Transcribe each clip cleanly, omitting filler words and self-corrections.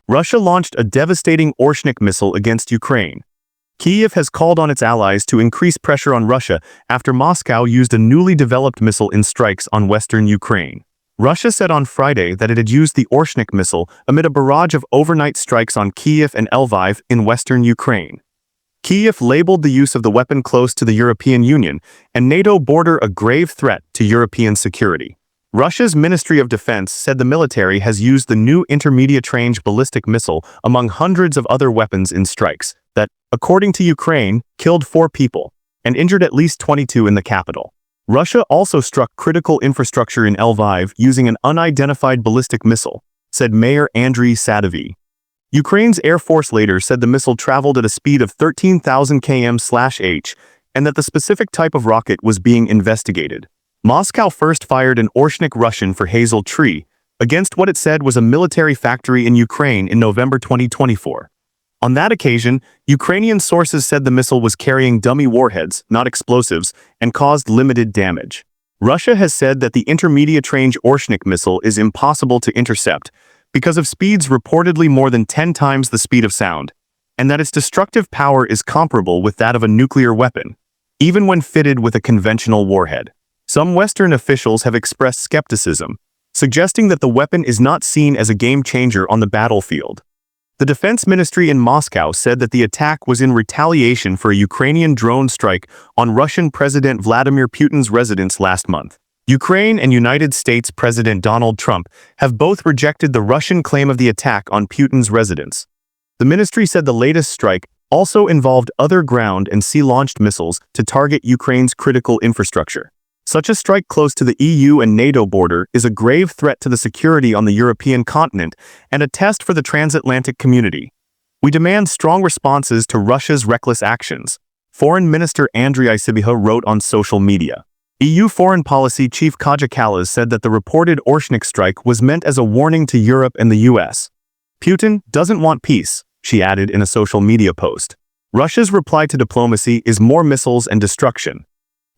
Russia launched a devastating Oreshnik missile against Ukraine. Kyiv has called on its allies to increase pressure on Russia after Moscow used a newly developed missile in strikes on western Ukraine. Russia said on Friday that it had used the Oreshnik missile amid a barrage of overnight strikes on Kyiv and Lviv in western Ukraine. Kyiv labeled the use of the weapon close to the European Union and NATO border a grave threat to European security. Russia's Ministry of Defense said the military has used the new intermediate-range ballistic missile among hundreds of other weapons in strikes that, according to Ukraine, killed 4 people and injured at least 22 in the capital. Russia also struck critical infrastructure in Lviv using an unidentified ballistic missile, said Mayor Andriy Sadovy. Ukraine's Air Force later said the missile traveled at a speed of 13,000 km/h and that the specific type of rocket was being investigated. Moscow first fired an Oreshnik Russian for Hazel Tree against what it said was a military factory in Ukraine in November 2024. On that occasion, Ukrainian sources said the missile was carrying dummy warheads, not explosives, and caused limited damage. Russia has said that the intermediate-range Oreshnik missile is impossible to intercept because of speeds reportedly more than 10 times the speed of sound, and that its destructive power is comparable with that of a nuclear weapon, even when fitted with a conventional warhead. Some Western officials have expressed skepticism, suggesting that the weapon is not seen as a game-changer on the battlefield. The Defense Ministry in Moscow said that the attack was in retaliation for a Ukrainian drone strike on Russian President Vladimir Putin's residence last month. Ukraine and United States President Donald Trump have both rejected the Russian claim of the attack on Putin's residence. The ministry said the latest strike also involved other ground and sea-launched missiles to target Ukraine's critical infrastructure. Such a strike close to the EU and NATO border is a grave threat to the security on the European continent and a test for the transatlantic community. We demand strong responses to Russia's reckless actions, Foreign Minister Andriy Sybiha wrote on social media. EU Foreign Policy Chief Kaja Kallas said that the reported Oreshnik strike was meant as a warning to Europe and the US. Putin doesn't want peace, she added in a social media post. Russia's reply to diplomacy is more missiles and destruction.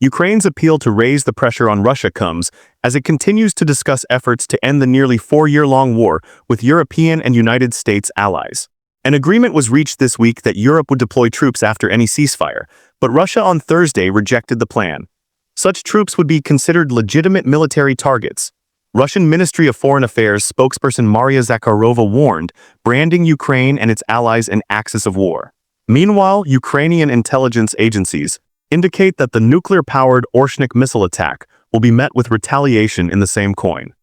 Ukraine's appeal to raise the pressure on Russia comes as it continues to discuss efforts to end the nearly 4-year-long war with European and United States allies. An agreement was reached this week that Europe would deploy troops after any ceasefire, but Russia on Thursday rejected the plan. Such troops would be considered legitimate military targets. Russian Ministry of Foreign Affairs spokesperson Maria Zakharova warned, branding Ukraine and its allies an axis of war. Meanwhile, Ukrainian intelligence agencies indicate that the nuclear-powered Oreshnik missile attack will be met with retaliation in the same coin.